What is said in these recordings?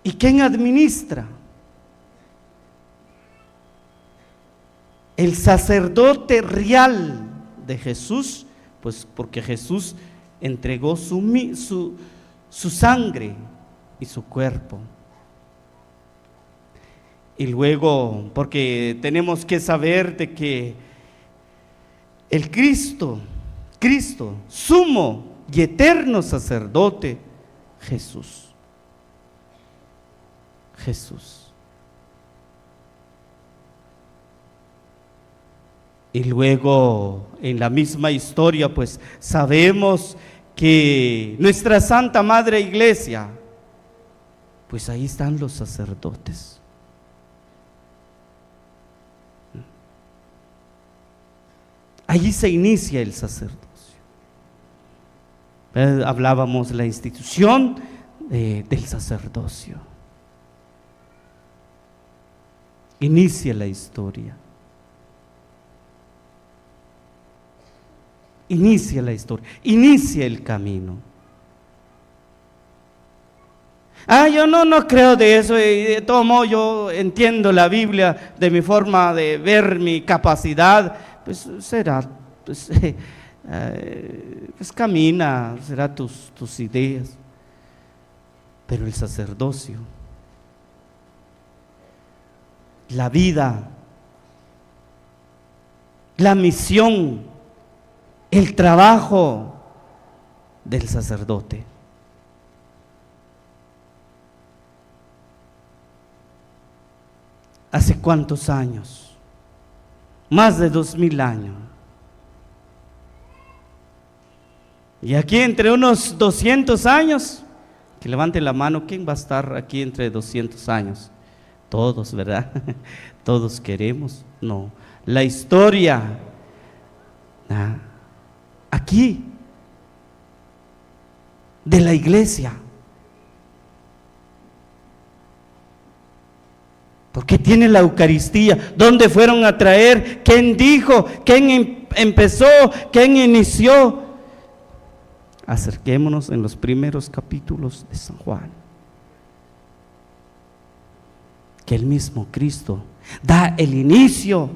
¿Y quién administra? El sacerdote real de Jesús, pues porque Jesús entregó su sangre y su cuerpo. Y luego, porque tenemos que saber de que el Cristo, sumo y eterno sacerdote, Jesús. Y luego en la misma historia pues sabemos que nuestra Santa Madre Iglesia, pues ahí están los sacerdotes. Allí se inicia el sacerdocio. Hablábamos de la institución del sacerdocio. Inicia la historia. Inicia la historia, inicia el camino. Yo no creo de eso, y de todo modo yo entiendo la Biblia de mi forma de ver, mi capacidad, pues será, pues camina, será tus ideas. Pero el sacerdocio, la vida, la misión, el trabajo del sacerdote. ¿Hace cuántos años? Más de 2000 años. Y aquí entre unos 200 años, que levante la mano, ¿quién va a estar aquí entre 200 años? Todos, ¿verdad? Todos queremos. No, la historia, aquí, de la iglesia. ¿Por qué tiene la Eucaristía? ¿Dónde fueron a traer? ¿Quién dijo? ¿Quién empezó? ¿Quién inició? Acerquémonos en los primeros capítulos de San Juan. Que el mismo Cristo da el inicio,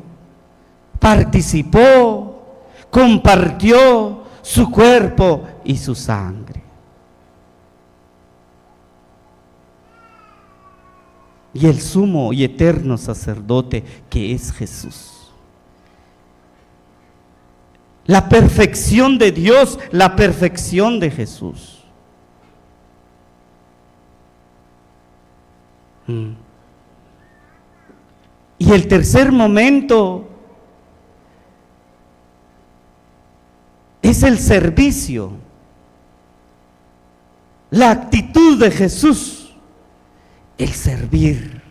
participó, compartió su cuerpo y su sangre. Y el sumo y eterno sacerdote que es Jesús. La perfección de Dios, la perfección de Jesús. Y el tercer momento es el servicio, la actitud de Jesús. El servir,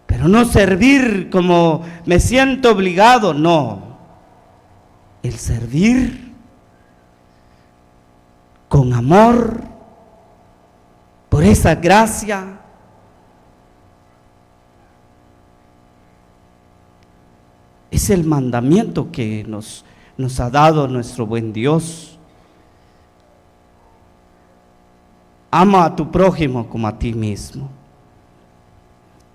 pero no servir como me siento obligado, no. El servir con amor, por esa gracia. Es el mandamiento que nos ha dado nuestro buen Dios. Ama a tu prójimo como a ti mismo.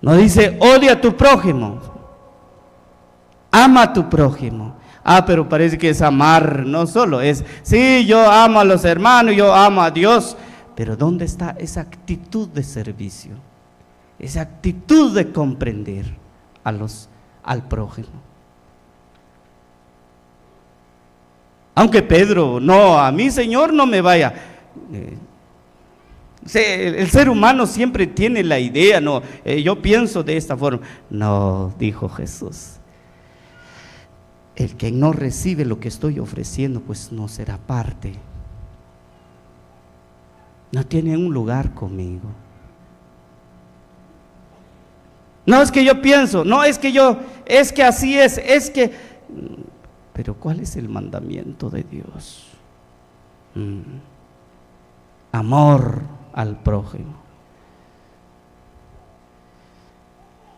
No dice odia a tu prójimo. Ama a tu prójimo. Pero parece que es amar, no solo es, sí, yo amo a los hermanos, yo amo a Dios. Pero ¿dónde está esa actitud de servicio? Esa actitud de comprender al prójimo. Aunque Pedro, no, a mí Señor no me vaya. El ser humano siempre tiene la idea, no, yo pienso de esta forma. No, dijo Jesús, el que no recibe lo que estoy ofreciendo, pues no será parte. No tiene un lugar conmigo. No es que yo pienso, no es que así es que... Pero ¿cuál es el mandamiento de Dios? Amor al prójimo.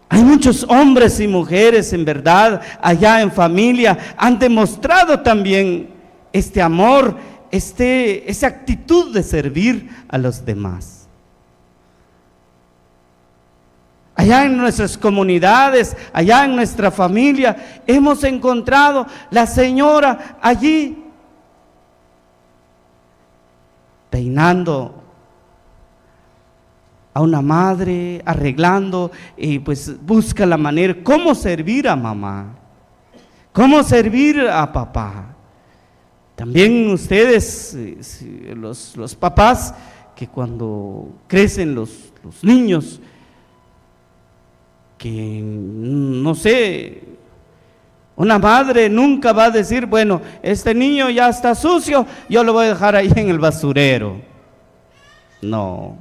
Hay muchos hombres y mujeres en verdad allá en familia han demostrado también este amor, esa actitud de servir a los demás. allá en nuestras comunidades, allá en nuestra familia, hemos encontrado la señora allí peinando a una madre, arreglando, y pues busca la manera, cómo servir a mamá, cómo servir a papá. También ustedes, los papás, que cuando crecen los niños, que no sé, una madre nunca va a decir, bueno, este niño ya está sucio, yo lo voy a dejar ahí en el basurero. No.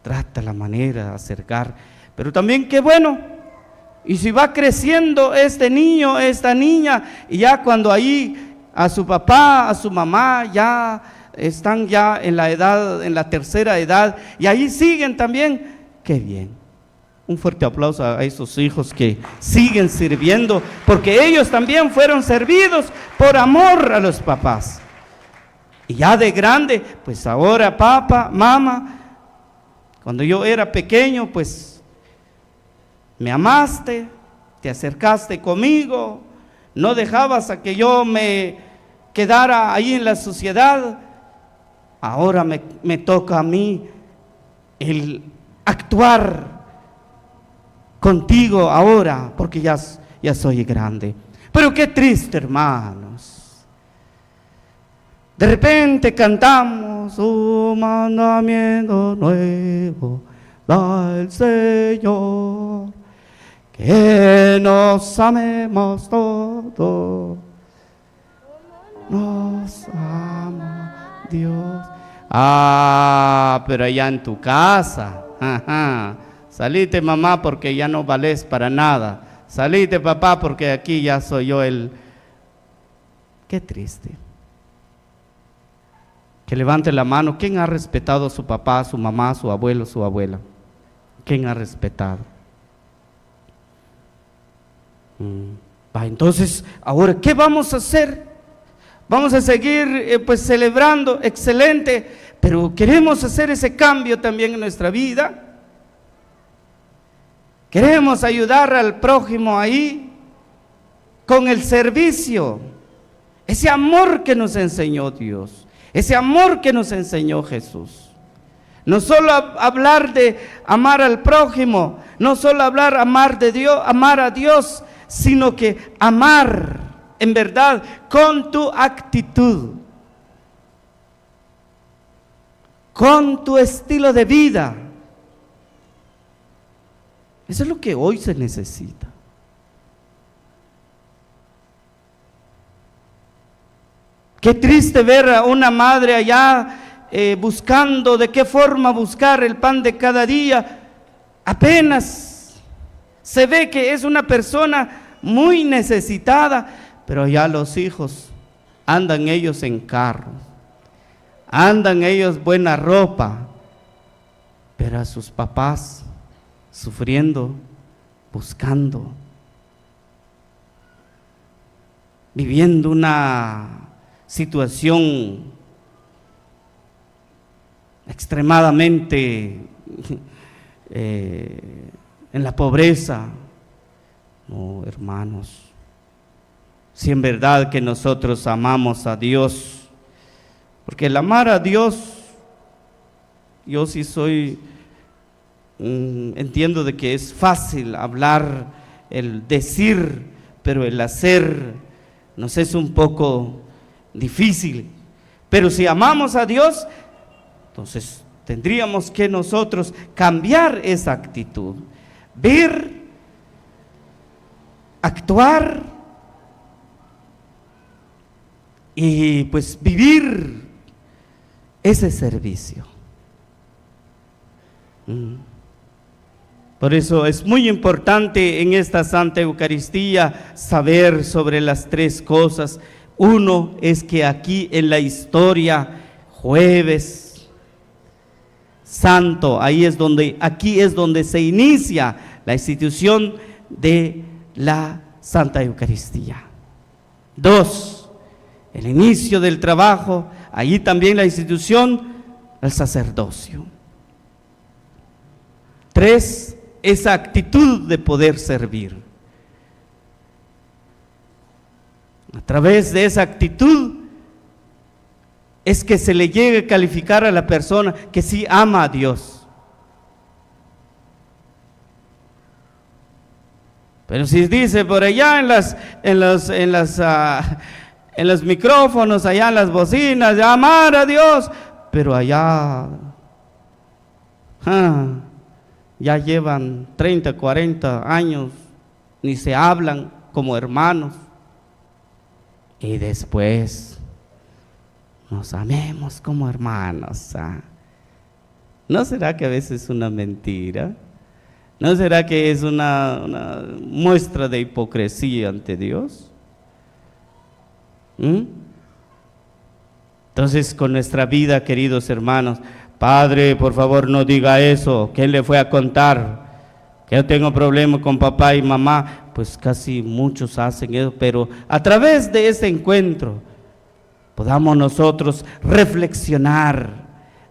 Trata la manera de acercar, pero también qué bueno, y si va creciendo este niño, esta niña, y ya cuando ahí a su papá, a su mamá, ya están ya en la edad, en la tercera edad, y ahí siguen también, qué bien. Un fuerte aplauso a esos hijos que siguen sirviendo, porque ellos también fueron servidos por amor a los papás. Y ya de grande, pues ahora papá, mamá, cuando yo era pequeño, pues me amaste, te acercaste conmigo, no dejabas a que yo me quedara ahí en la sociedad. Ahora me toca a mí el actuar contigo ahora, porque ya soy grande. Pero qué triste, hermanos. De repente cantamos un mandamiento nuevo da el Señor, que nos amemos todos, nos ama Dios. Pero allá en tu casa, salite mamá porque ya no vales para nada, salite papá porque aquí ya soy yo el... Qué triste. Que levante la mano, ¿quién ha respetado a su papá, a su mamá, a su abuelo, a su abuela? ¿Quién ha respetado? Entonces, ahora, ¿qué vamos a hacer? Vamos a seguir pues celebrando, excelente, pero queremos hacer ese cambio también en nuestra vida. Queremos ayudar al prójimo ahí con el servicio, ese amor que nos enseñó Dios. Ese amor que nos enseñó Jesús. No solo hablar de amar al prójimo, no solo amar a Dios, sino que amar en verdad con tu actitud, con tu estilo de vida. Eso es lo que hoy se necesita. Qué triste ver a una madre allá buscando de qué forma buscar el pan de cada día. Apenas se ve que es una persona muy necesitada, pero ya los hijos andan ellos en carro, andan ellos buena ropa, pero a sus papás sufriendo, buscando, viviendo una situación extremadamente en la pobreza. No, hermanos, si en verdad que nosotros amamos a Dios, porque el amar a Dios, yo sí soy, entiendo de que es fácil hablar, el decir, pero el hacer nos es un poco difícil. Pero si amamos a Dios, entonces tendríamos que nosotros cambiar esa actitud, ver, actuar y pues vivir ese servicio. Por eso es muy importante en esta Santa Eucaristía saber sobre las tres cosas. Uno es que aquí en la historia, Jueves Santo, aquí es donde se inicia la institución de la Santa Eucaristía. Dos, el inicio del trabajo, allí también la institución del sacerdocio. 3, esa actitud de poder servir. A través de esa actitud es que se le llegue a calificar a la persona que sí ama a Dios. Pero si dice por allá en los micrófonos, allá en las bocinas, de amar a Dios, pero allá ya llevan 30, 40 años, ni se hablan como hermanos. Y después nos amemos como hermanos. ¿No será que a veces es una mentira? ¿No será que es una muestra de hipocresía ante Dios? Entonces, con nuestra vida, queridos hermanos, Padre, por favor no diga eso. ¿Quién le fue a contar que yo tengo problemas con papá y mamá? Pues casi muchos hacen eso, pero a través de ese encuentro podamos nosotros reflexionar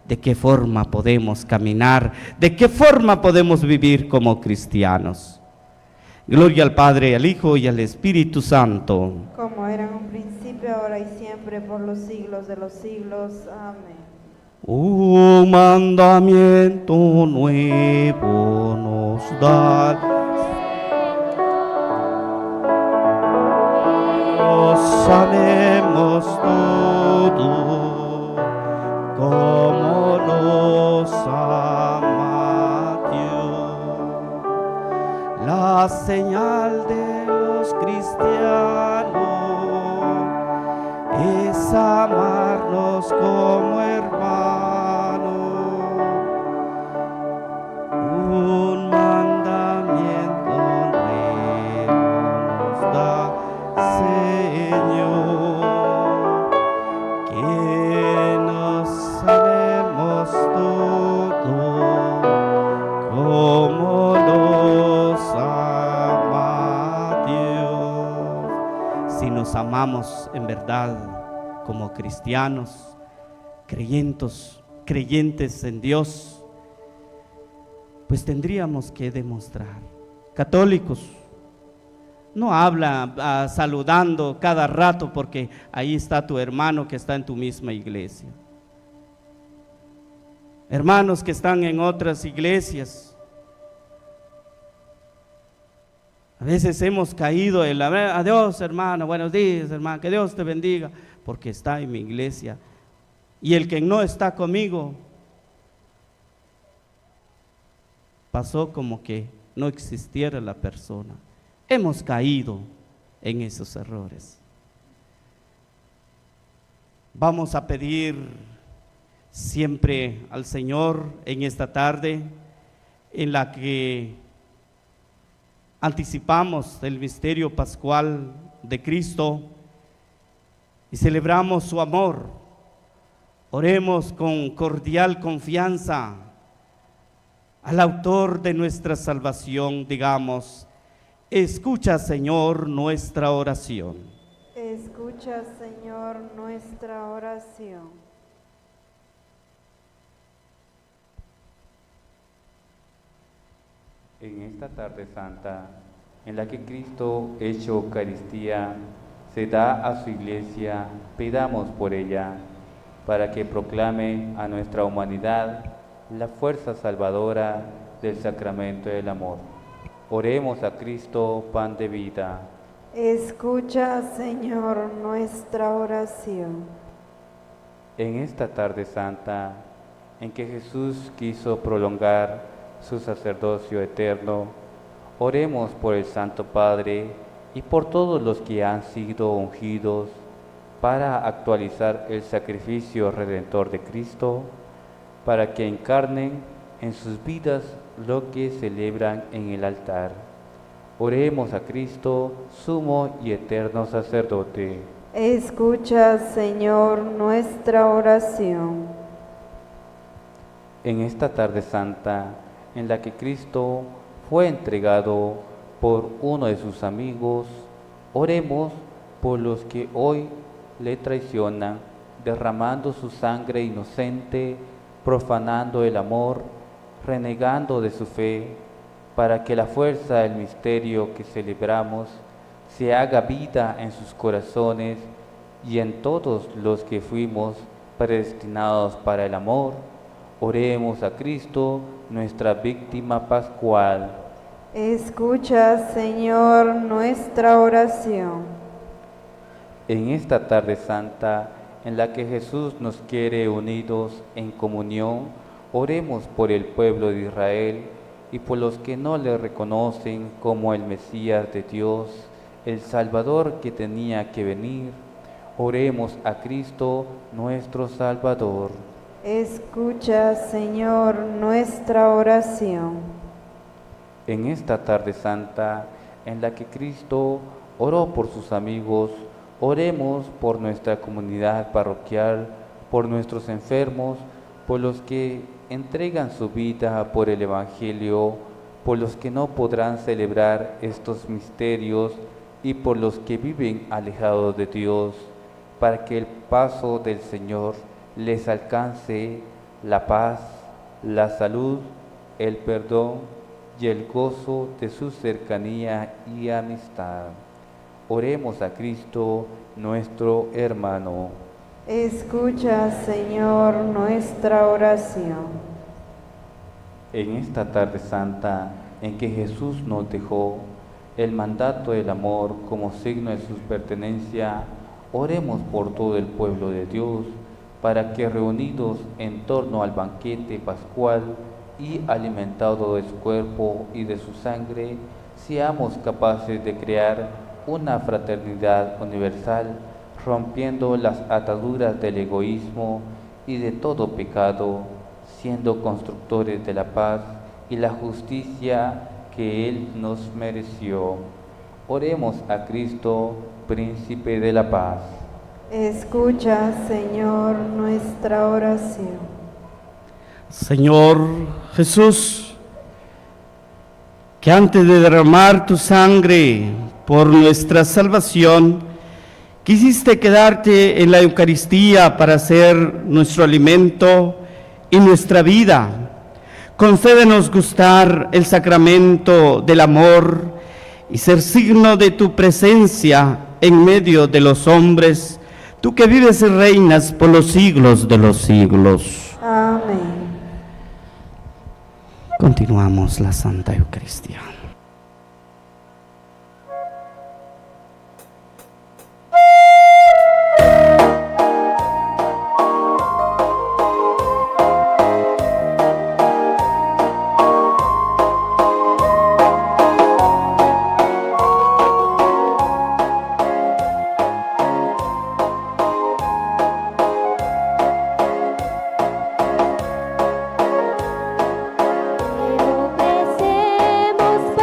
de qué forma podemos caminar, de qué forma podemos vivir como cristianos. Gloria al Padre, al Hijo y al Espíritu Santo. Como era en un principio, ahora y siempre, por los siglos de los siglos. Amén. Un mandamiento nuevo nos da. Amemos todo como nos ama Dios. La señal de los cristianos es amarnos como hermanos. Un mandamiento nuevo nos da Señor, que nos amemos todo como nos ama Dios. Si nos amamos en verdad como cristianos, creyentes en Dios, pues tendríamos que demostrar. Católicos, no habla saludando cada rato porque ahí está tu hermano que está en tu misma iglesia. Hermanos que están en otras iglesias, a veces hemos caído en la adiós hermano, buenos días hermano, que Dios te bendiga, porque está en mi iglesia. Y el que no está conmigo pasó como que no existiera la persona. Hemos caído en esos errores. Vamos a pedir siempre al Señor en esta tarde en la que anticipamos el misterio pascual de Cristo y celebramos su amor. Oremos con cordial confianza al autor de nuestra salvación, digamos: escucha, Señor, nuestra oración. Escucha, Señor, nuestra oración. En esta tarde santa, en la que Cristo, hecho Eucaristía, se da a su iglesia, pidamos por ella, para que proclame a nuestra humanidad la fuerza salvadora del sacramento del amor. Oremos a Cristo, pan de vida. Escucha, Señor, nuestra oración. En esta tarde santa, en que Jesús quiso prolongar su sacerdocio eterno, oremos por el Santo Padre y por todos los que han sido ungidos para actualizar el sacrificio redentor de Cristo, para que encarnen en sus vidas lo que celebran en el altar. Oremos a Cristo, sumo y eterno sacerdote. Escucha, Señor, nuestra oración. En esta tarde santa, en la que Cristo fue entregado por uno de sus amigos, oremos por los que hoy le traicionan, derramando su sangre inocente, profanando el amor renegando de su fe, para que la fuerza del misterio que celebramos se haga vida en sus corazones y en todos los que fuimos predestinados para el amor. Oremos a Cristo, nuestra víctima pascual. Escucha, Señor, nuestra oración. En esta tarde santa, en la que Jesús nos quiere unidos en comunión, oremos por el pueblo de Israel y por los que no le reconocen como el Mesías de Dios, el Salvador que tenía que venir. Oremos a Cristo, nuestro Salvador. Escucha, Señor, nuestra oración. En esta tarde santa, en la que Cristo oró por sus amigos, oremos por nuestra comunidad parroquial, por nuestros enfermos, por los que entregan su vida por el Evangelio, por los que no podrán celebrar estos misterios y por los que viven alejados de Dios, para que el paso del Señor les alcance la paz, la salud, el perdón y el gozo de su cercanía y amistad. Oremos a Cristo, nuestro hermano. Escucha, Señor, nuestra oración. En esta tarde santa, en que Jesús nos dejó el mandato del amor como signo de su pertenencia, oremos por todo el pueblo de Dios, para que reunidos en torno al banquete pascual y alimentados de su cuerpo y de su sangre, seamos capaces de crear una fraternidad universal, rompiendo las ataduras del egoísmo y de todo pecado, siendo constructores de la paz y la justicia que Él nos mereció. Oremos a Cristo, Príncipe de la Paz. Escucha, Señor, nuestra oración. Señor Jesús, que antes de derramar tu sangre por nuestra salvación, quisiste quedarte en la Eucaristía para ser nuestro alimento y nuestra vida. Concédenos gustar el sacramento del amor y ser signo de tu presencia en medio de los hombres, tú que vives y reinas por los siglos de los siglos. Amén. Continuamos la Santa Eucaristía. Ofrecemos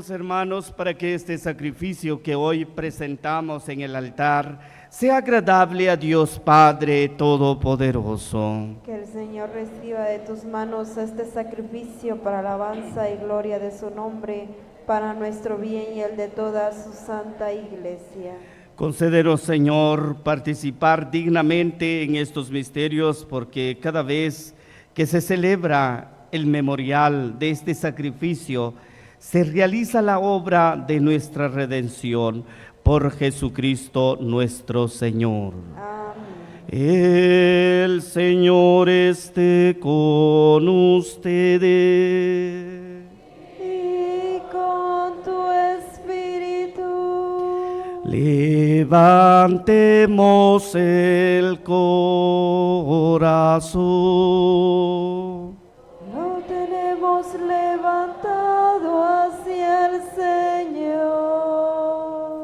Oremos, hermanos, para que este sacrificio que hoy presentamos en el altar sea agradable a Dios Padre Todopoderoso. Que el Señor reciba de tus manos este sacrificio para alabanza y gloria de su nombre, para nuestro bien y el de toda su santa iglesia. Concédenos, Señor, participar dignamente en estos misterios, porque cada vez que se celebra el memorial de este sacrificio, se realiza la obra de nuestra redención por Jesucristo nuestro Señor. Amén. El Señor esté con ustedes. Y con tu espíritu. Levantemos el corazón. Lo tenemos levantado hacia el Señor.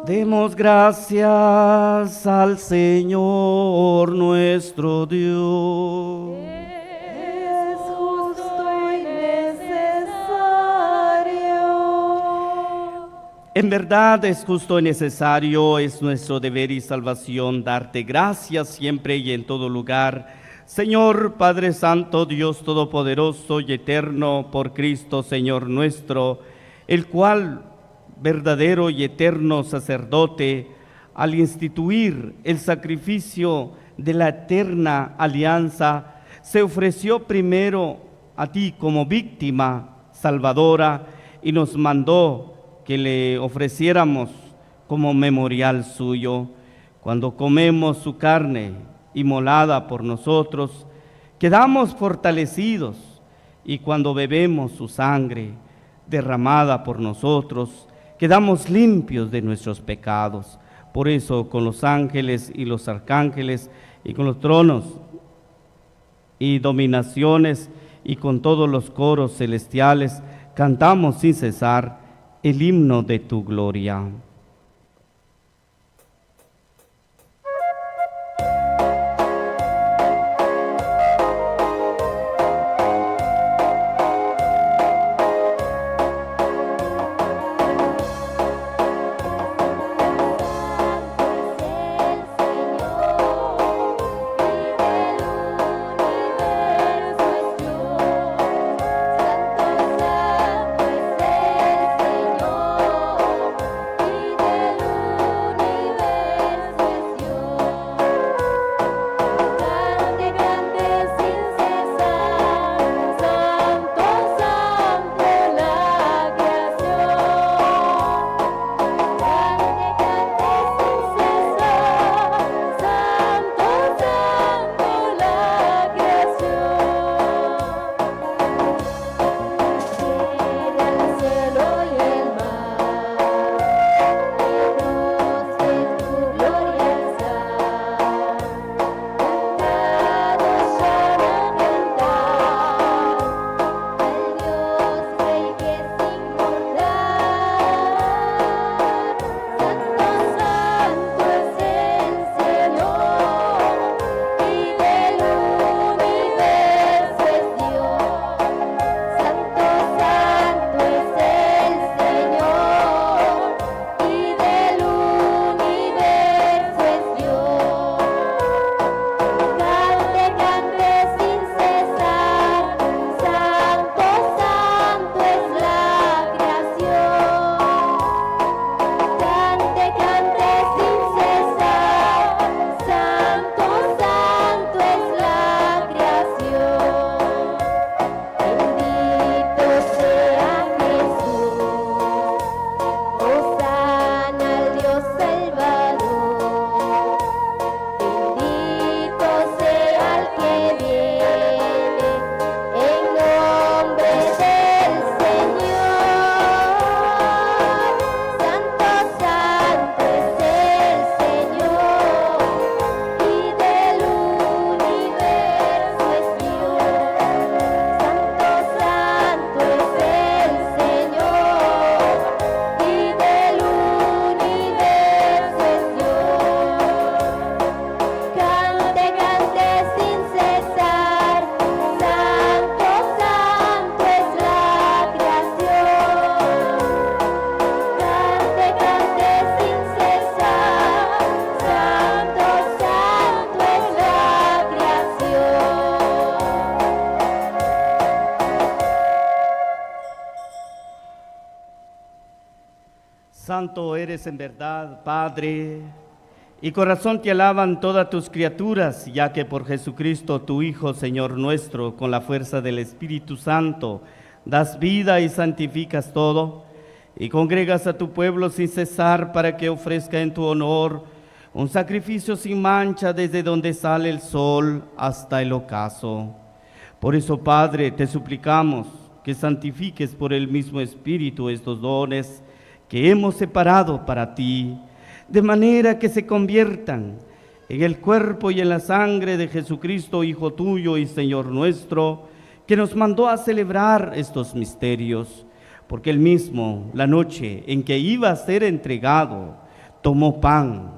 Demos gracias al Señor nuestro Dios. Es justo y necesario. En verdad es justo y necesario, es nuestro deber y salvación darte gracias siempre y en todo lugar, Señor Padre Santo, Dios Todopoderoso y Eterno, por Cristo Señor nuestro, el cual, verdadero y eterno sacerdote, al instituir el sacrificio de la eterna alianza, se ofreció primero a ti como víctima salvadora y nos mandó que le ofreciéramos como memorial suyo. Cuando comemos su carne inmolada por nosotros, quedamos fortalecidos, y cuando bebemos su sangre derramada por nosotros, quedamos limpios de nuestros pecados. Por eso, con los ángeles y los arcángeles, y con los tronos y dominaciones, y con todos los coros celestiales, cantamos sin cesar el himno de tu gloria. Santo es el Señor. Santo eres en verdad, Padre, y con razón te alaban todas tus criaturas, ya que por Jesucristo, tu Hijo, Señor nuestro, con la fuerza del Espíritu Santo, das vida y santificas todo, y congregas a tu pueblo sin cesar para que ofrezca en tu honor un sacrificio sin mancha desde donde sale el sol hasta el ocaso. Por eso, Padre, te suplicamos que santifiques por el mismo Espíritu estos dones que hemos separado para ti, de manera que se conviertan en el cuerpo y en la sangre de Jesucristo, Hijo tuyo y Señor nuestro, que nos mandó a celebrar estos misterios, porque él mismo, la noche en que iba a ser entregado, tomó pan,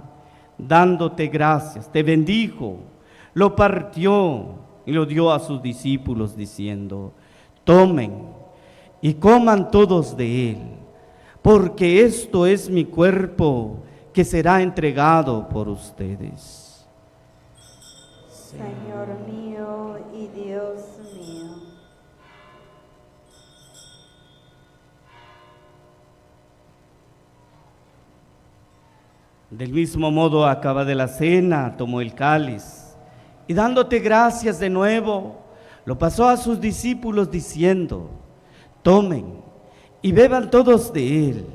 dándote gracias, te bendijo, lo partió y lo dio a sus discípulos diciendo: tomen y coman todos de él, porque esto es mi cuerpo que será entregado por ustedes. Señor mío y Dios mío. Del mismo modo, acaba de la cena, tomó el cáliz y dándote gracias de nuevo, lo pasó a sus discípulos diciendo: tomen y beban todos de él,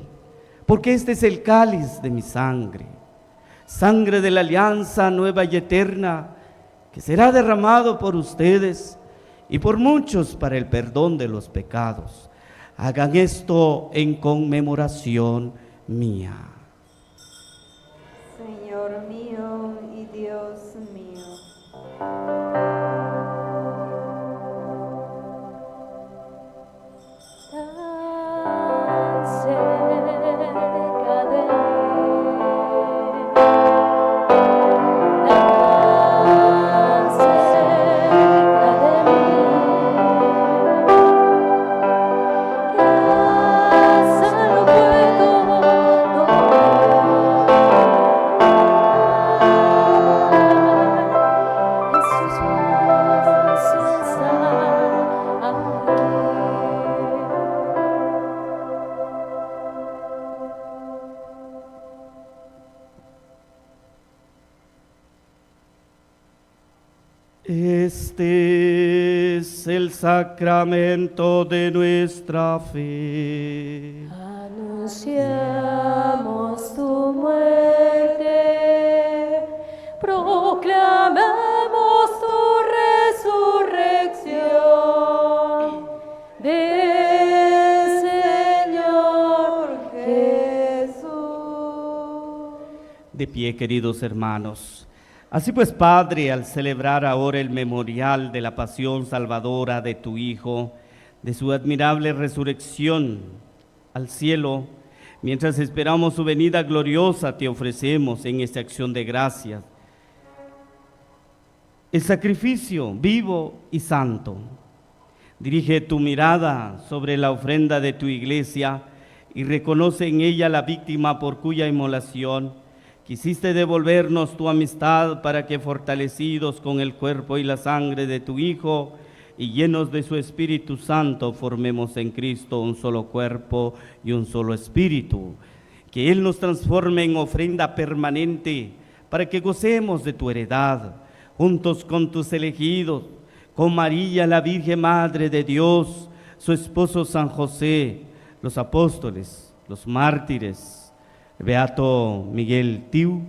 porque este es el cáliz de mi sangre, sangre de la alianza nueva y eterna, que será derramado por ustedes y por muchos para el perdón de los pecados. Hagan esto en conmemoración mía. Señor mío y Dios mío. Este es el sacramento de nuestra fe. Anunciamos tu muerte, proclamamos tu resurrección, ven, Señor Jesús. De pie, queridos hermanos. Así pues, Padre, al celebrar ahora el memorial de la pasión salvadora de tu Hijo, de su admirable resurrección al cielo, mientras esperamos su venida gloriosa, te ofrecemos en esta acción de gracias el sacrificio vivo y santo. Dirige tu mirada sobre la ofrenda de tu iglesia y reconoce en ella la víctima por cuya inmolación quisiste devolvernos tu amistad, para que, fortalecidos con el cuerpo y la sangre de tu Hijo y llenos de su Espíritu Santo, formemos en Cristo un solo cuerpo y un solo espíritu. Que Él nos transforme en ofrenda permanente, para que gocemos de tu heredad, juntos con tus elegidos, con María, la Virgen Madre de Dios, su esposo San José, los apóstoles, los mártires, Beato Miguel Tiu,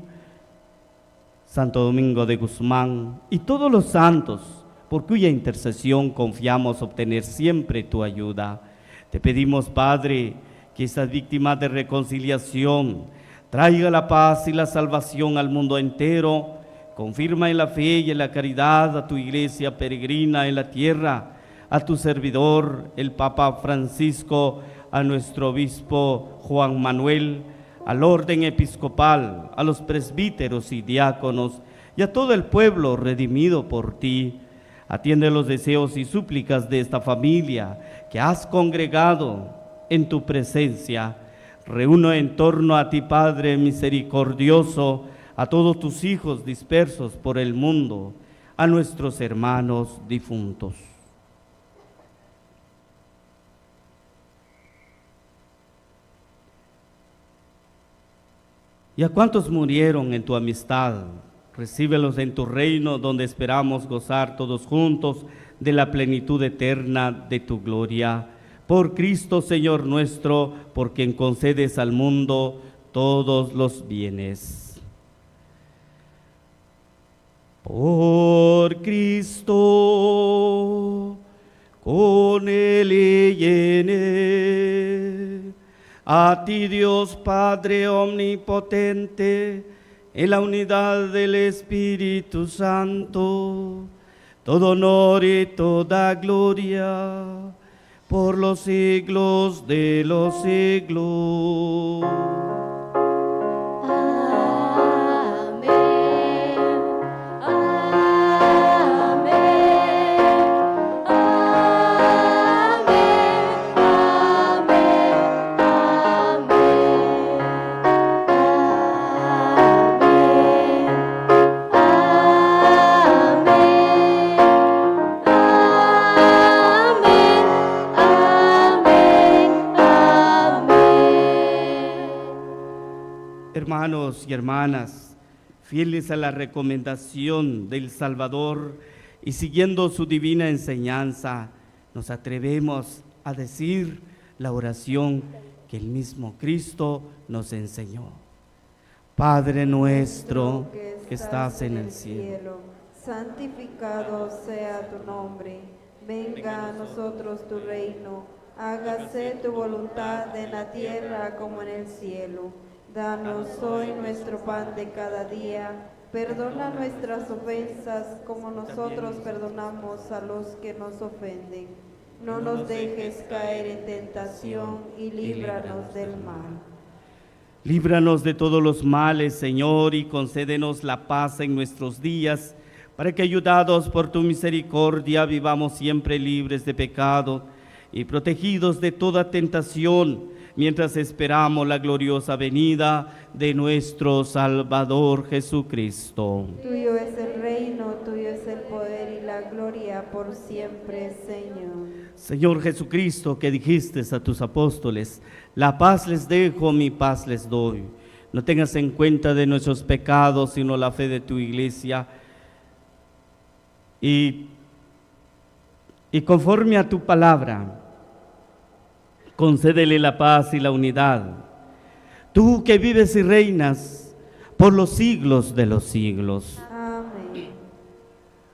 Santo Domingo de Guzmán y todos los santos, por cuya intercesión confiamos obtener siempre tu ayuda. Te pedimos, Padre, que estas víctimas de reconciliación traiga la paz y la salvación al mundo entero. Confirma en la fe y en la caridad a tu iglesia peregrina en la tierra, a tu servidor, el Papa Francisco, a nuestro obispo Juan Manuel, al orden episcopal, a los presbíteros y diáconos y a todo el pueblo redimido por ti. Atiende los deseos y súplicas de esta familia que has congregado en tu presencia. Reúne en torno a ti, Padre misericordioso, a todos tus hijos dispersos por el mundo, a nuestros hermanos difuntos. y a cuantos murieron en tu amistad, recíbelos en tu reino, donde esperamos gozar todos juntos de la plenitud eterna de tu gloria. Por Cristo, Señor nuestro, por quien concedes al mundo todos los bienes. Por Cristo, con Él y en Él, a ti Dios Padre omnipotente, en la unidad del Espíritu Santo, todo honor y toda gloria, por los siglos de los siglos. Amén. Amén. Hermanos y hermanas, fieles a la recomendación del Salvador y siguiendo su divina enseñanza, nos atrevemos a decir la oración que el mismo Cristo nos enseñó. Padre nuestro que estás en el cielo, santificado sea tu nombre, venga a nosotros tu reino, hágase tu voluntad en la tierra como en el cielo. Danos hoy nuestro pan de cada día, perdona nuestras ofensas como nosotros perdonamos a los que nos ofenden. No nos dejes caer en tentación y líbranos del mal. Líbranos de todos los males, Señor, y concédenos la paz en nuestros días, para que, ayudados por tu misericordia, vivamos siempre libres de pecado y protegidos de toda tentación, mientras esperamos la gloriosa venida de nuestro Salvador Jesucristo. Tuyo es el reino, tuyo es el poder y la gloria por siempre, Señor. Señor Jesucristo, que dijiste a tus apóstoles, la paz les dejo, mi paz les doy. No tengas en cuenta de nuestros pecados, sino la fe de tu iglesia. Y conforme a tu palabra, concédele la paz y la unidad. Tú que vives y reinas por los siglos de los siglos. Amén.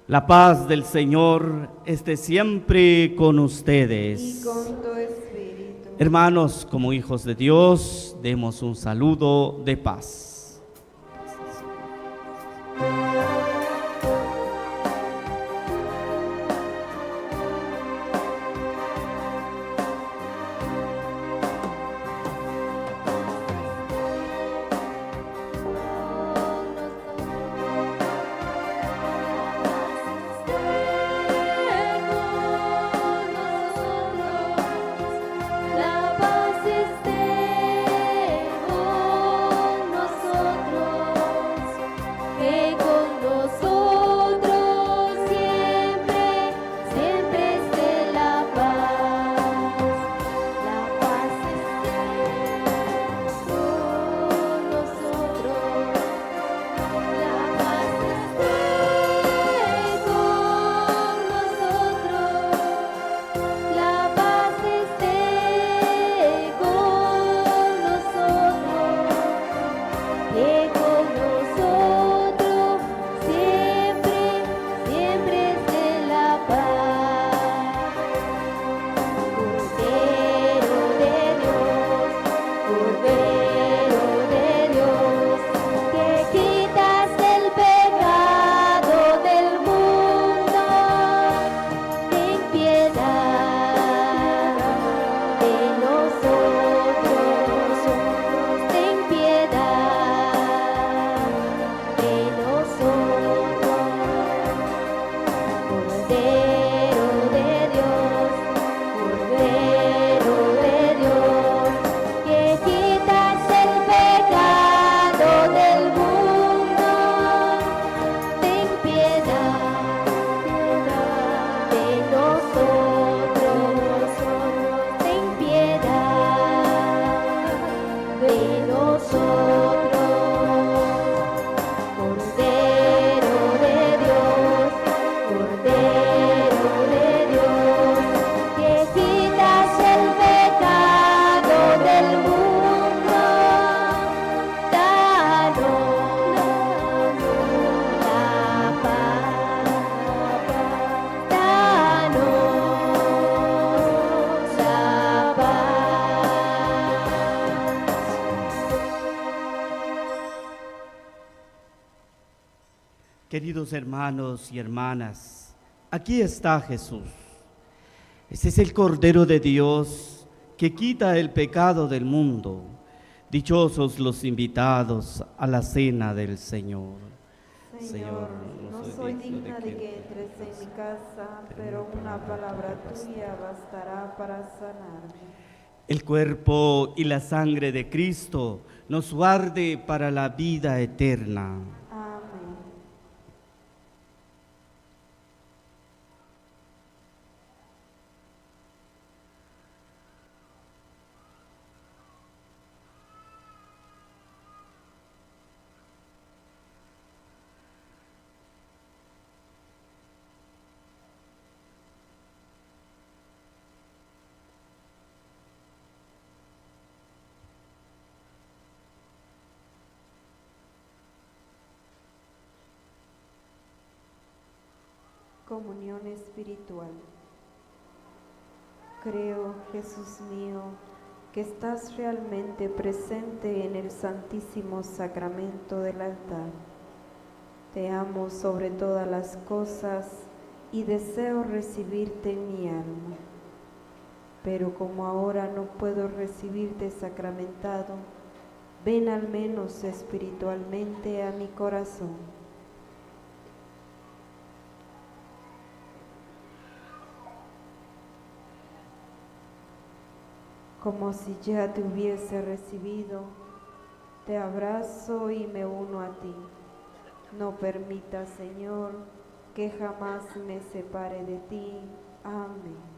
La paz del Señor esté siempre con ustedes. Y con tu espíritu. Hermanos, como hijos de Dios, demos un saludo de paz. La paz esté con nosotros. Queridos hermanos y hermanas, aquí está Jesús. Este es el Cordero de Dios que quita el pecado del mundo. Dichosos los invitados a la cena del Señor. Señor, no soy digna de que entres en mi casa, pero una palabra tuya bastará para sanarme. El cuerpo y la sangre de Cristo nos guarde para la vida eterna. Amén. Comunión espiritual. Creo, Jesús mío, que estás realmente presente en el Santísimo Sacramento del altar. Te amo sobre todas las cosas y deseo recibirte en mi alma. Pero como ahora no puedo recibirte sacramentado, ven al menos espiritualmente a mi corazón. Como si ya te hubiese recibido, te abrazo y me uno a ti. No permita, Señor, que jamás me separe de ti. Amén.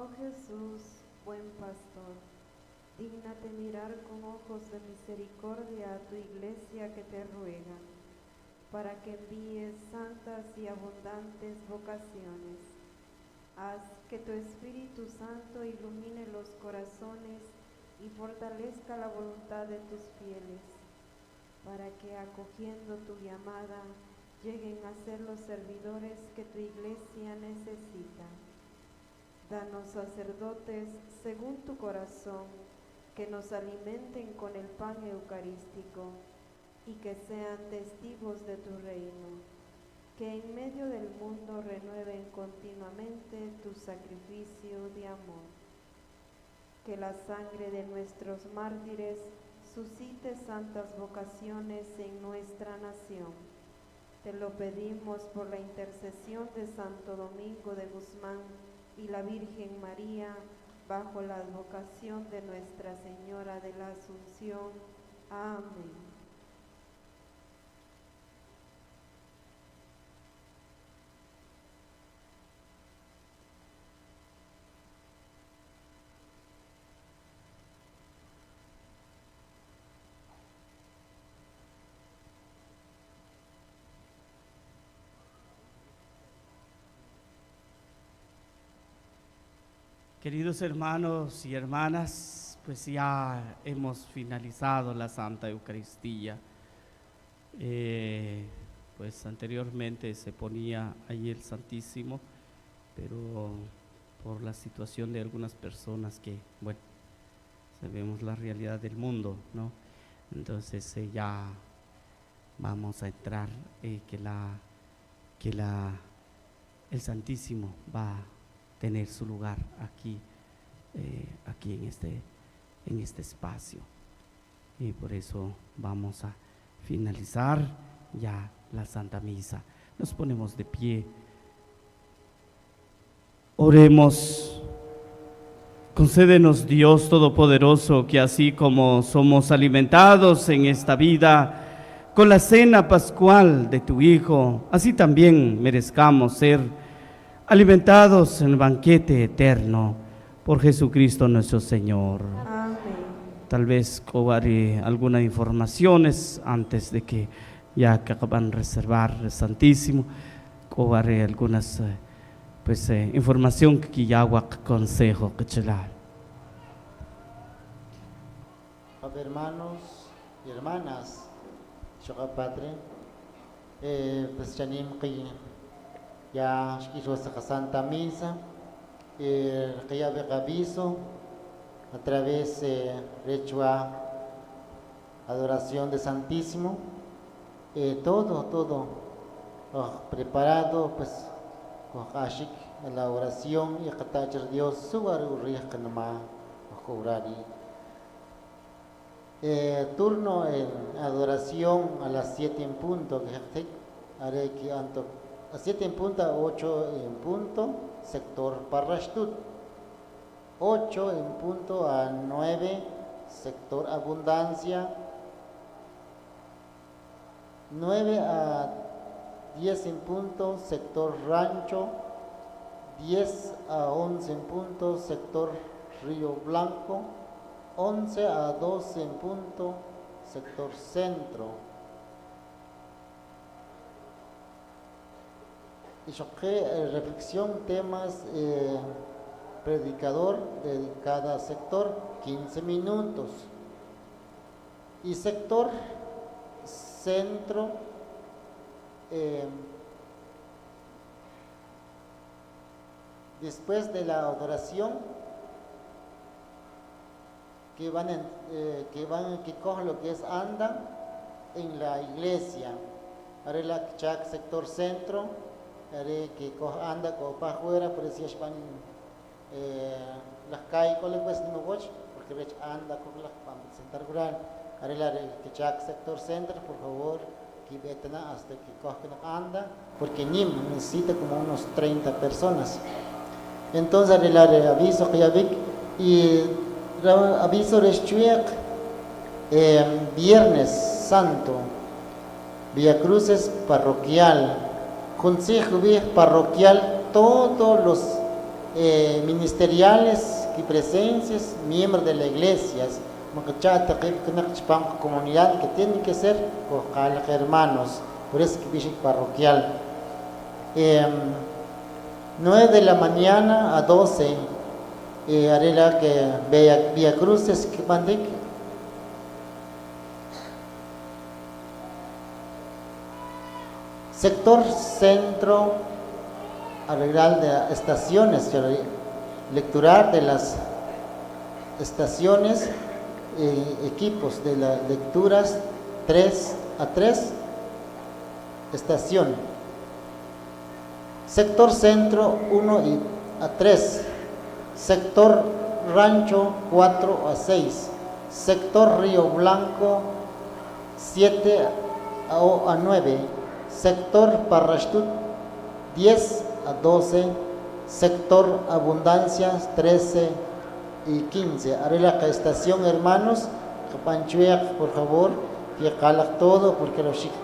Oh Jesús, buen pastor, dígnate mirar con ojos de misericordia a tu iglesia que te ruega, para que envíes santas y abundantes vocaciones. Haz que tu Espíritu Santo ilumine los corazones y fortalezca la voluntad de tus fieles, para que acogiendo tu llamada lleguen a ser los servidores que tu iglesia necesita. Danos sacerdotes según tu corazón, que nos alimenten con el pan eucarístico y que sean testigos de tu reino, que en medio del mundo renueven continuamente tu sacrificio de amor. Que la sangre de nuestros mártires suscite santas vocaciones en nuestra nación. Te lo pedimos por la intercesión de Santo Domingo de Guzmán y la Virgen María, bajo la advocación de Nuestra Señora de la Asunción. Amén. Queridos hermanos y hermanas, pues ya hemos finalizado la Santa Eucaristía. Pues anteriormente se ponía ahí el Santísimo, pero por la situación de algunas personas que, bueno, sabemos la realidad del mundo, ¿no? Entonces ya vamos a entrar, el Santísimo va a tener su lugar aquí en este espacio, y por eso vamos a finalizar ya la Santa Misa. Nos ponemos de pie, oremos. Concédenos, Dios Todopoderoso, que así como somos alimentados en esta vida con la cena pascual de tu Hijo, así también merezcamos ser alimentados en el banquete eterno por Jesucristo nuestro Señor. Amén. Tal vez cobraré algunas informaciones antes de que ya que acaban de reservar el Santísimo, cobraré algunas información que ya hago consejo que chelar. Hermanos y hermanas, Shoga Padre, pues ya quiso esa Santa Misa, que ya ve aviso a través de rechua adoración de Santísimo, todo preparado, pues con Ashik la oración y Katachar Dios subaru rijanama cobrari. Turno en adoración a las 7 en punto, que haré que anto a 7 en punto, 8 en punto, sector Parrashtut, 8 en punto a 9, sector Abundancia, 9 a 10 en punto, sector Rancho, 10 a 11 en punto, sector Río Blanco, 11 a 12 en punto, sector Centro. Y reflexión, temas, predicador de cada sector, 15 minutos. Y sector Centro, después de la adoración, que cojan lo que es anda en la iglesia. Haré la chak sector centro, haré que coja anda para afuera, por eso van las calles con el pues no voy, porque rech anda con la para sentar rural. Haré la que chak sector centro, por favor, que veten hasta que cojan anda, porque NIM necesita como unos 30 personas. Entonces haré la aviso que ya vi y aviso Reschuek, Viernes Santo, Villa Cruces parroquial, Consejo Parroquial, todos los ministeriales y presencias, miembros de la iglesia, comunidad que tienen que ser hermanos, por eso que dice parroquial. 9 de la mañana a 12, haré la que Vía Cruces, que mandé. Sector centro, arreglar de estaciones, lecturar de las estaciones, equipos de las lecturas 3 a 3, estación. Sector centro 1 a 3, sector rancho 4 a 6, sector Río Blanco 7 a 9, sector Parrashtut 10 a 12, sector Abundancias 13 y 15. Haré la estación, hermanos, por favor, que calak todo, porque los chicos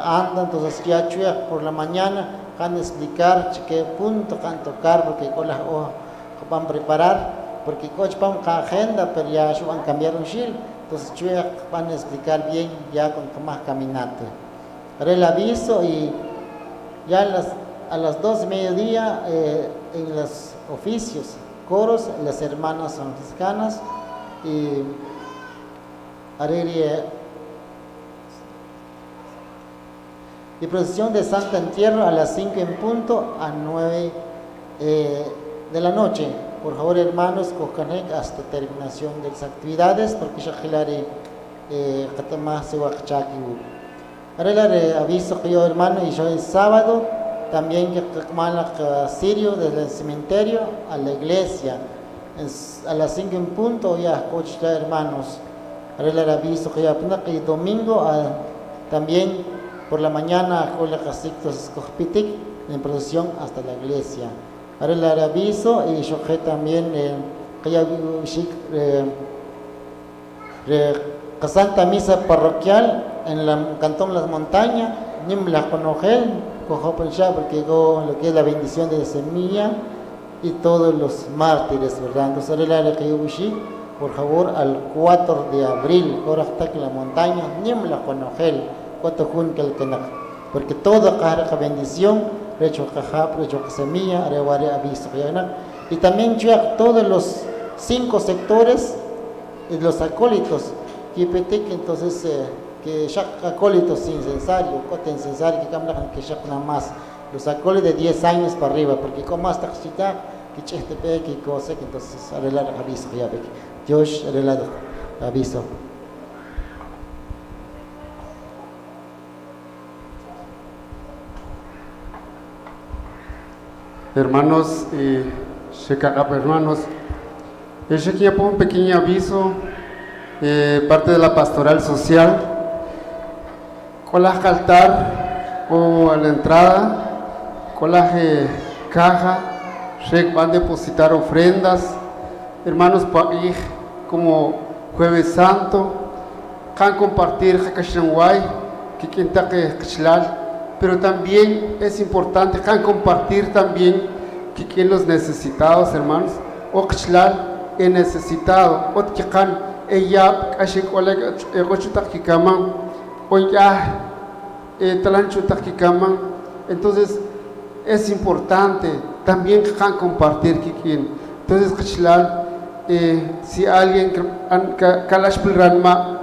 andan, entonces ya por la mañana van a explicar qué punto van a tocar, porque con las van a preparar, porque van a agenda, pero ya van a cambiar un shil, entonces van a explicar bien ya con más caminante. Haré el aviso y ya a las 2 mediodía en los oficios, coros, las hermanas franciscanas, y haré y procesión de Santo Entierro a las 5 en punto a 9 de la noche. Por favor, hermanos, cojan hasta terminación de las actividades, porque ya gilaré se va a haré el aviso que yo, hermano, y yo el sábado también que sirio desde el cementerio a la iglesia a las 5 en punto ya hermanos. Haré el aviso que ya y domingo también por la mañana con la casictos en procesión hasta la iglesia. Haré el aviso y yo también que ya Santa Misa Parroquial en el Cantón Las Montañas, Nimla Conogel, porque lo que es la bendición de semilla y todos los mártires, ¿verdad? Entonces, haré la que yo por favor, al 4 de abril, ahora está en la montaña, Nimla Conogel, porque toda cada bendición, recho semilla, haré aviso. Y también todos los 5 sectores, los acólitos, entonces que ya acólitos sin censario, coten censario que cambian que ya nada más los acólitos de 10 años para arriba, porque como hasta que cheste que cosa que entonces arreglar aviso ya ve Dios arreglar aviso. Hermanos y hermanos, yo aquí pongo un pequeño aviso, parte de la pastoral social, con la altar o a la entrada, con la caja, van a depositar ofrendas, hermanos, para ir como Jueves Santo, van compartir que quien está pero también es importante compartir también que quien los necesitados, hermanos, o el necesitado, o que ella casi colega kikaman o ya talanchuta kikaman. Entonces es importante también compartir que quien. Entonces si alguien kalash pilranma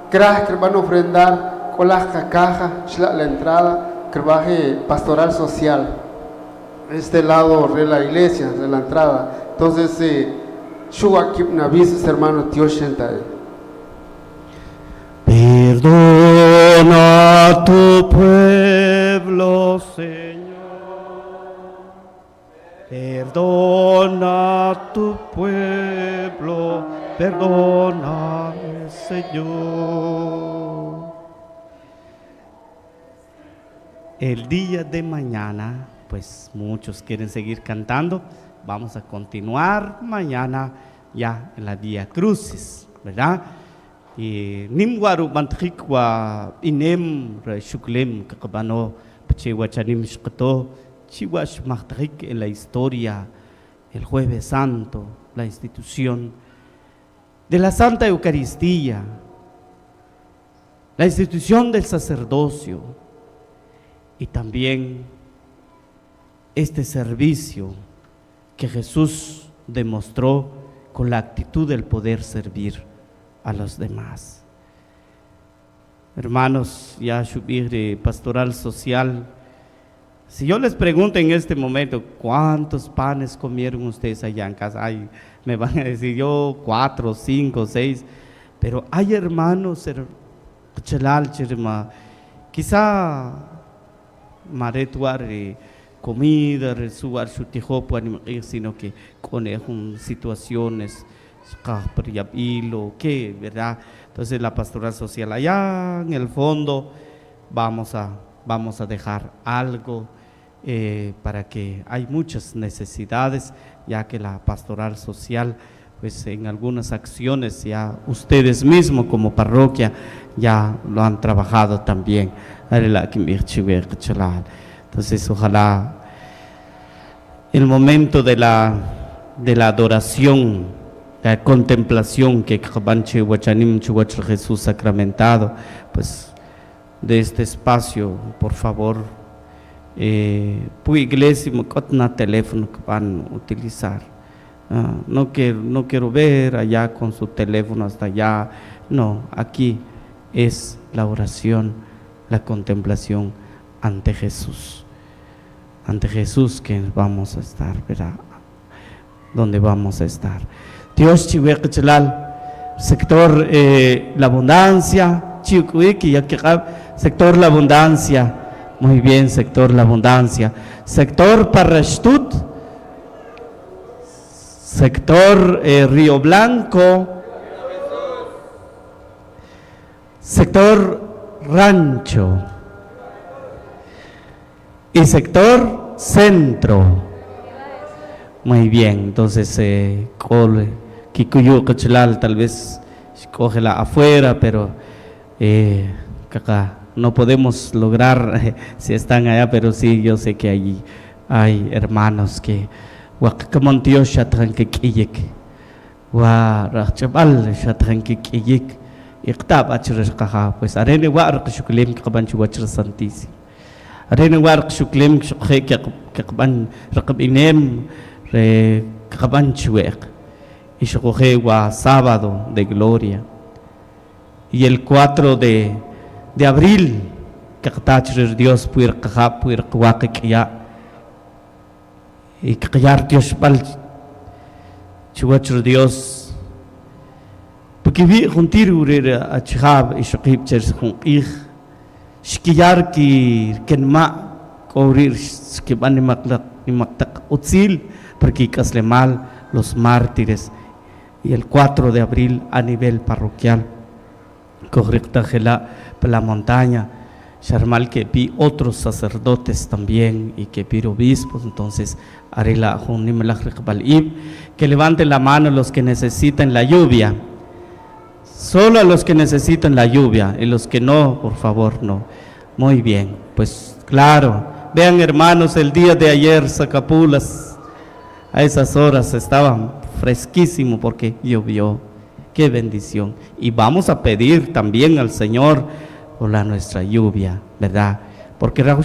que van a ofrendar con la caja, la entrada, que baje pastoral social, este lado de la iglesia, de la entrada. Entonces, avisos, hermano, Dios Perdona a tu pueblo, Señor. Perdona a tu pueblo, perdona, Señor. El día de mañana, pues muchos quieren seguir cantando. Vamos a continuar mañana ya en la Vía Crucis, ¿verdad? Y nimwaru mantrikwa inem reshuklem kakabano pachewa chanim shkato chiwash machtrik en la historia el Jueves Santo, la institución de la Santa Eucaristía, la institución del sacerdocio y también este servicio que Jesús demostró con la actitud del poder servir a los demás. Hermanos, ya subir de pastoral social, si yo les pregunto en este momento, ¿cuántos panes comieron ustedes allá en casa? Ay, me van a decir yo 4, 5, 6, pero hay hermanos, quizá maretuar comida, resuar su tijopo, sino que con situaciones, ¿qué, verdad? Entonces la pastoral social allá en el fondo vamos a dejar algo para que hay muchas necesidades, ya que la pastoral social, pues en algunas acciones ya ustedes mismos como parroquia ya lo han trabajado también. Entonces ojalá el momento de la adoración, la contemplación que Jesús sacramentado, pues de este espacio, por favor, iglesia, teléfono que van a utilizar. No quiero ver allá con su teléfono hasta allá. No, aquí es la oración, la contemplación ante Jesús. Ante Jesús que vamos a estar, ¿verdad? Donde vamos a estar. Dios sector la abundancia, sector la abundancia. Muy bien, sector la abundancia. Sector Parrashtut, sector Río Blanco, sector Rancho y sector Centro. Muy bien, entonces Kikuyu Cachalal tal vez cógela afuera, pero no podemos lograr si están allá, pero sí, yo sé que allí hay hermanos que Wakamontios Shatranquik, Rachabal Shatranquik, Iktab Achirkaha, pues Arene War Shuklim Kabanchu Wachir Santisi. Arene War Shuklim Kakban Rakabinem Kabanchuek. Y Shokohewa, sábado de gloria. Y el 4 de abril, que Dios puir caja, puir cuaquia, y callar Dios pal, chuachur Dios, porque vi juntir a chihab y shokib chers con ich, shkiyar ki kenma, cobrir que van ni maktak utzil, porque casle mal los mártires. Y el 4 de abril a nivel parroquial, correcta la montaña, Sharmal que vi otros sacerdotes también y que vi obispos, entonces haré que levanten la mano los que necesiten la lluvia, solo a los que necesiten la lluvia y los que no, por favor no. Muy bien, pues claro, vean hermanos, el día de ayer Zacapulas a esas horas estaban fresquísimo porque llovió. Qué bendición. Y vamos a pedir también al Señor por nuestra lluvia, ¿verdad? Porque el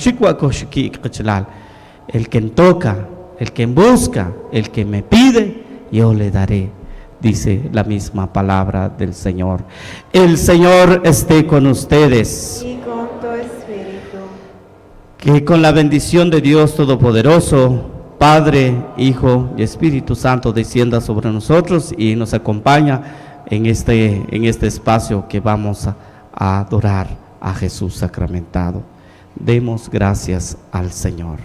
que toca, el que busca, el que me pide, yo le daré, dice la misma palabra del Señor. El Señor esté con ustedes. Y con tu espíritu. Que con la bendición de Dios Todopoderoso, Padre, Hijo y Espíritu Santo descienda sobre nosotros y nos acompaña en este espacio que vamos a adorar a Jesús sacramentado. Demos gracias al Señor.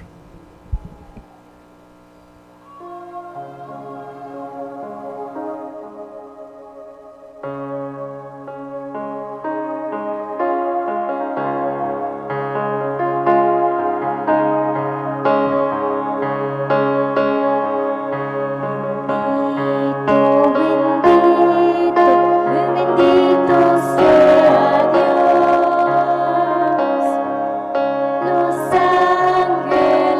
Bendito sea Dios, los ángeles.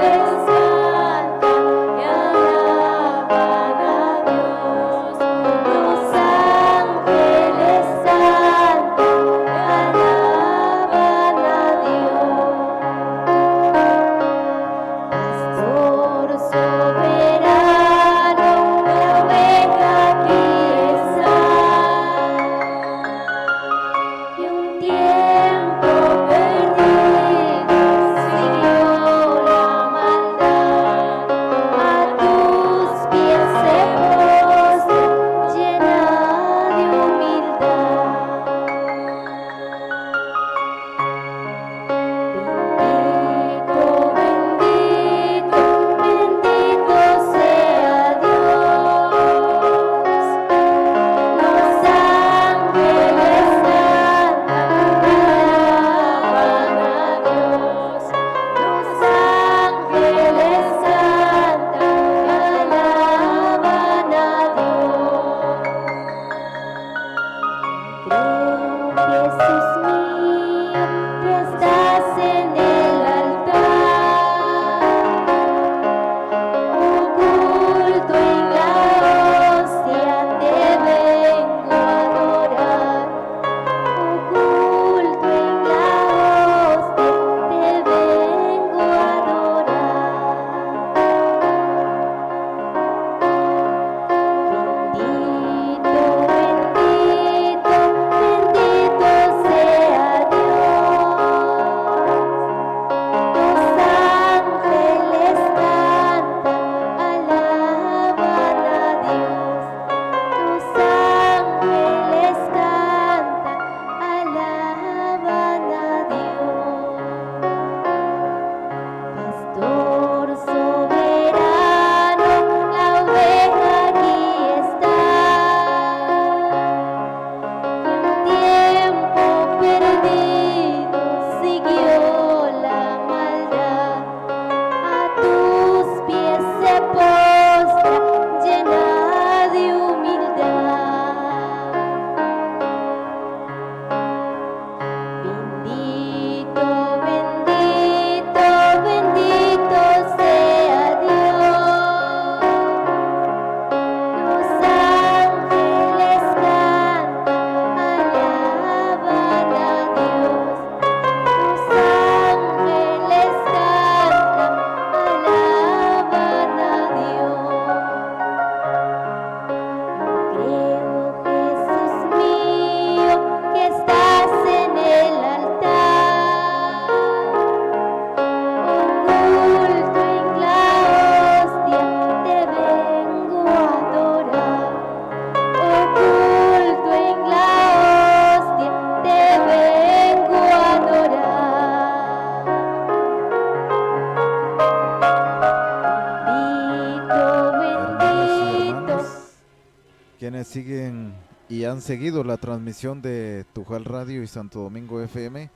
y han seguido la transmisión de Tujal Radio y Santo Domingo FM.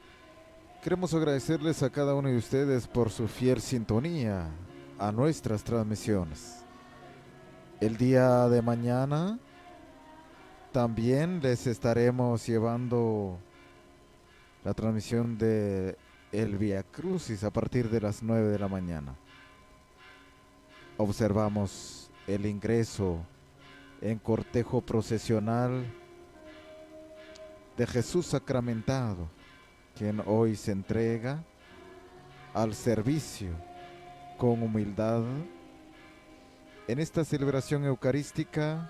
Queremos agradecerles a cada uno de ustedes por su fiel sintonía a nuestras transmisiones. El día de mañana también les estaremos llevando la transmisión de el Vía Crucis a partir de las 9 de la mañana. Observamos el ingreso en cortejo procesional de Jesús sacramentado, quien hoy se entrega al servicio con humildad en esta celebración eucarística,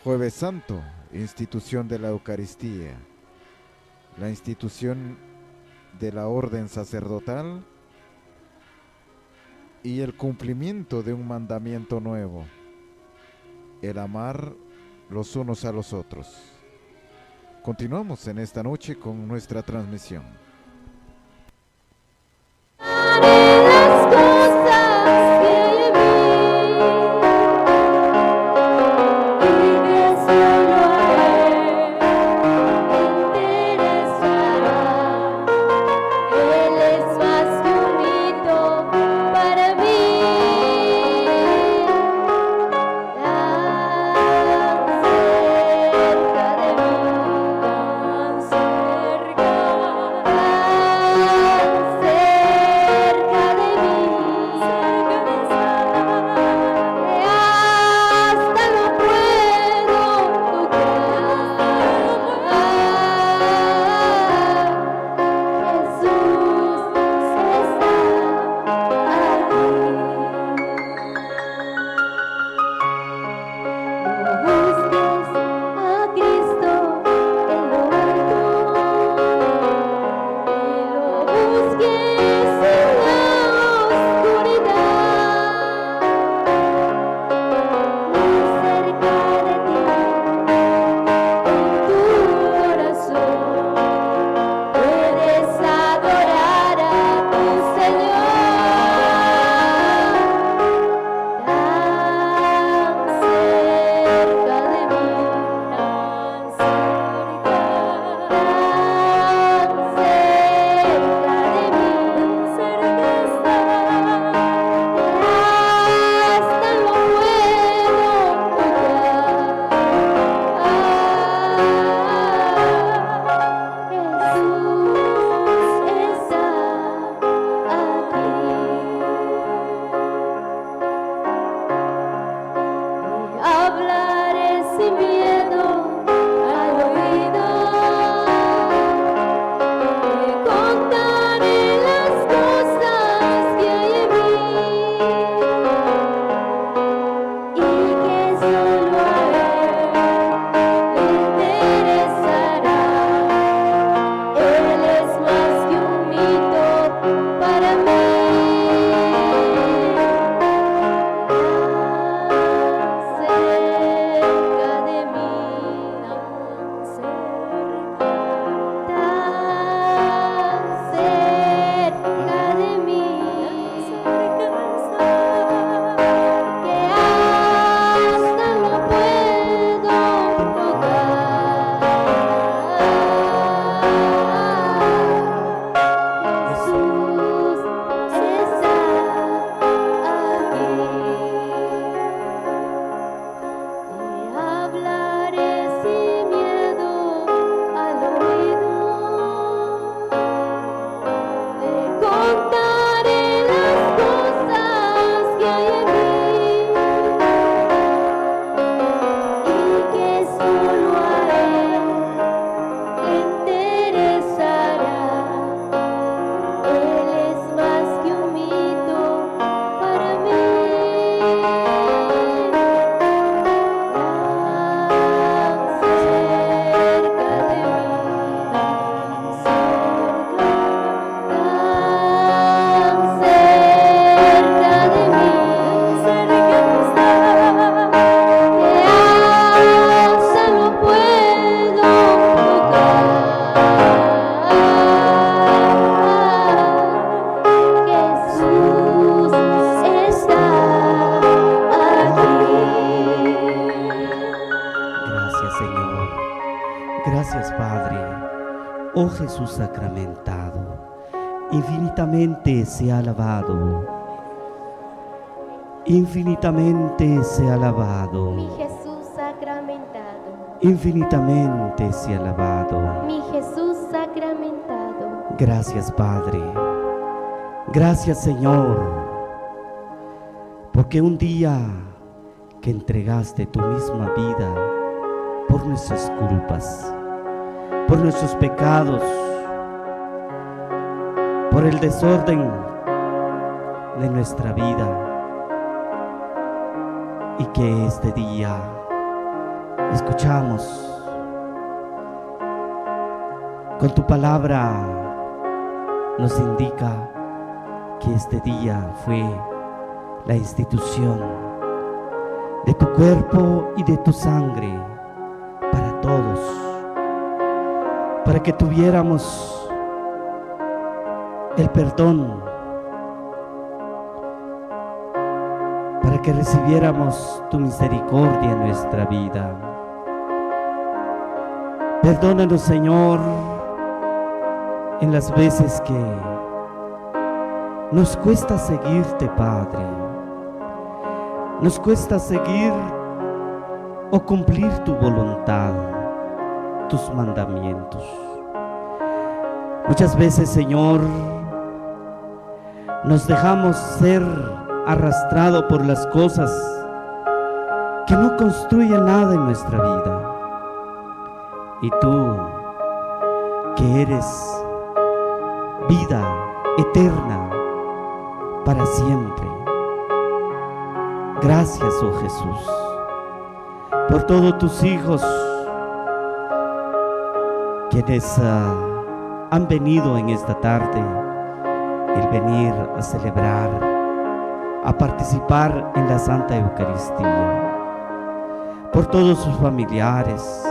Jueves Santo, institución de la Eucaristía, la institución de la orden sacerdotal y el cumplimiento de un mandamiento nuevo, el amar los unos a los otros. Continuamos en esta noche con nuestra transmisión. Las cosas que hay en mí, y que solo a Él le interesará. Él es más que un hito para mí. Tan cerca de mí, tan cerca. Padre, oh Jesús sacramentado, infinitamente sea alabado, infinitamente sea alabado, Mi Jesús sacramentado, infinitamente sea alabado. mi Jesús sacramentado. Gracias, Padre. Gracias, Señor, porque un día que entregaste tu misma vida por nuestras culpas, por nuestros pecados, por el desorden de nuestra vida, y que este día escuchamos con tu palabra, nos indica que este día fue la institución de tu cuerpo y de tu sangre para todos, para que tuviéramos el perdón, para que recibiéramos tu misericordia en nuestra vida. Perdónanos, Señor, en las veces que nos cuesta seguirte, Padre. Nos cuesta seguir o cumplir tu voluntad, tus mandamientos. Muchas veces, Señor, nos dejamos ser arrastrados por las cosas que no construyen nada en nuestra vida. Y tú, que eres vida eterna para siempre. Gracias, oh Jesús, por todos tus hijos quienes han venido en esta tarde, el venir a celebrar, a participar en la Santa Eucaristía, por todos sus familiares,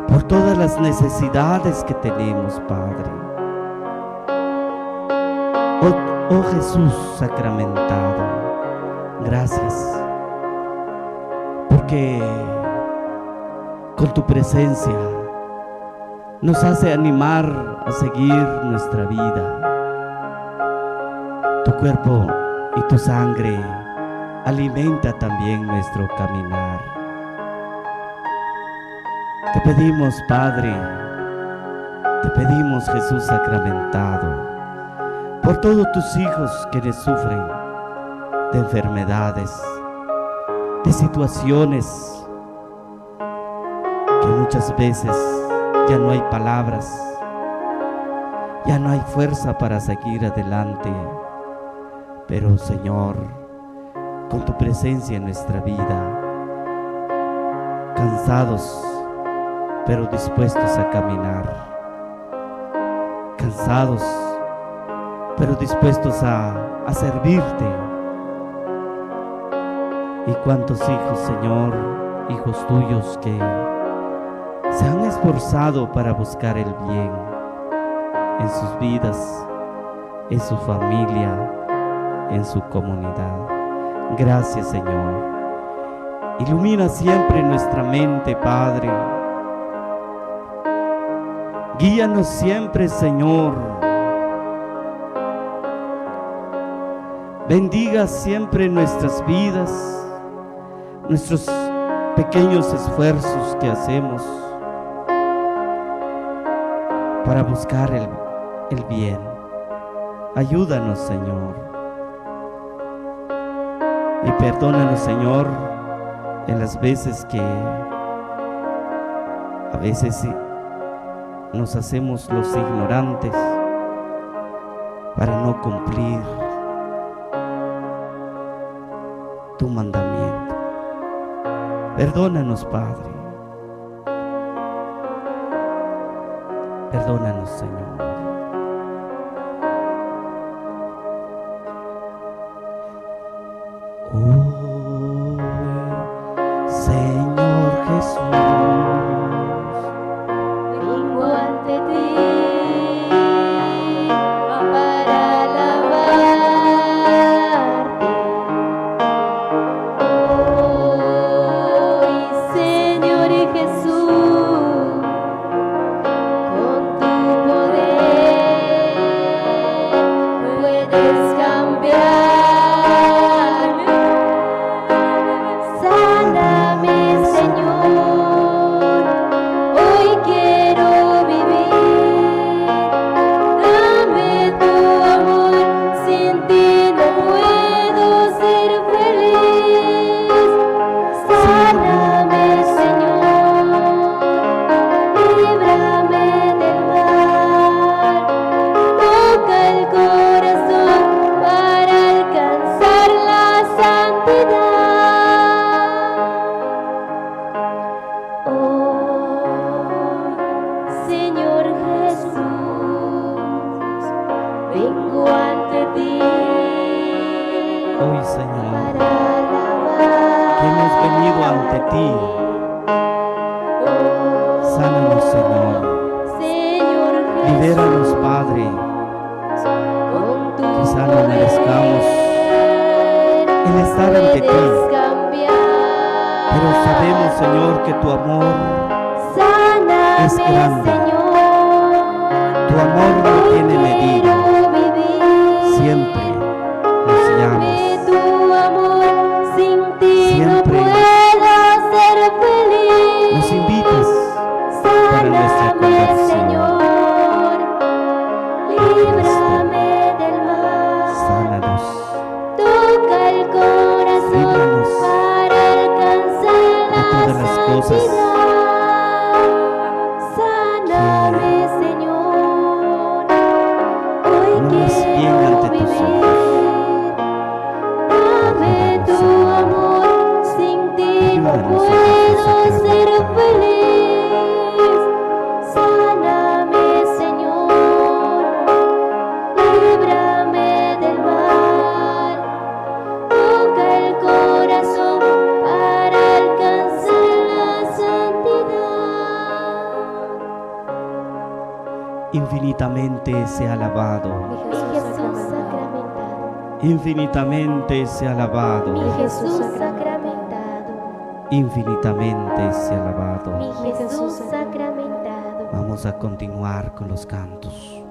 por todas las necesidades que tenemos, Padre. Oh Jesús sacramentado, gracias, porque con tu presencia nos hace animar a seguir nuestra vida. Tu cuerpo y tu sangre alimenta también nuestro caminar. Te pedimos, Padre, te pedimos, Jesús sacramentado, por todos tus hijos quienes sufren de enfermedades, de situaciones que muchas veces ya no hay palabras, ya no hay fuerza para seguir adelante. Pero, Señor, con tu presencia en nuestra vida, cansados pero dispuestos a caminar, cansados pero dispuestos a servirte. Y cuántos hijos, Señor, hijos tuyos que se han esforzado para buscar el bien en sus vidas, en su familia, en su comunidad. Gracias, Señor. Ilumina siempre nuestra mente, Padre. Guíanos siempre, Señor. Bendiga siempre nuestras vidas, nuestros pequeños esfuerzos que hacemos para buscar el bien. Ayúdanos, Señor. Y perdónanos, Señor, en las veces que a veces nos hacemos los ignorantes para no cumplir tu mandamiento. Perdónanos, Padre. Perdónanos, Señor. Oh, Señor Jesús, Vengo ante ti para alabarte. Hoy, Señor Jesús, Señor Jesús, vengo ante ti Hoy, Señor, para alabar. que hemos venido ante ti. Sánanos, Señor. Señor Jesús, Libéranos, Padre. con tu Quizá no merezcamos el estar ante ti, puedes cambiar. pero sabemos, Señor, que tu amor, Sáname, es grande. Señor. tu amor no Hoy tiene medida. quiero vivir. Siempre nos Dame llamas. tu amor, sin ti no Siempre puedo ser feliz. Nos invitas para nuestra Sáname, conversión. Señor, líbrame del mal. Sánanos. Toca el corazón Líbranos para alcanzar de todas las cosas santidad. Sáname, Señor, hoy no es bien quiero ante tus vivir. ojos. Dame Ayúdanos, tu Señor. amor, sin ti no Ayúdanos a puedo ser sacramentar. feliz. Sáname, Señor, líbrame del mal. Toca el corazón para alcanzar la santidad. Infinitamente sea alabado. Mi Jesús sacramentado, Infinitamente sea mi alabado. Jesús sacramentado, Infinitamente sea alabado. mi Jesús sacramentado. Vamos a continuar con los cantos.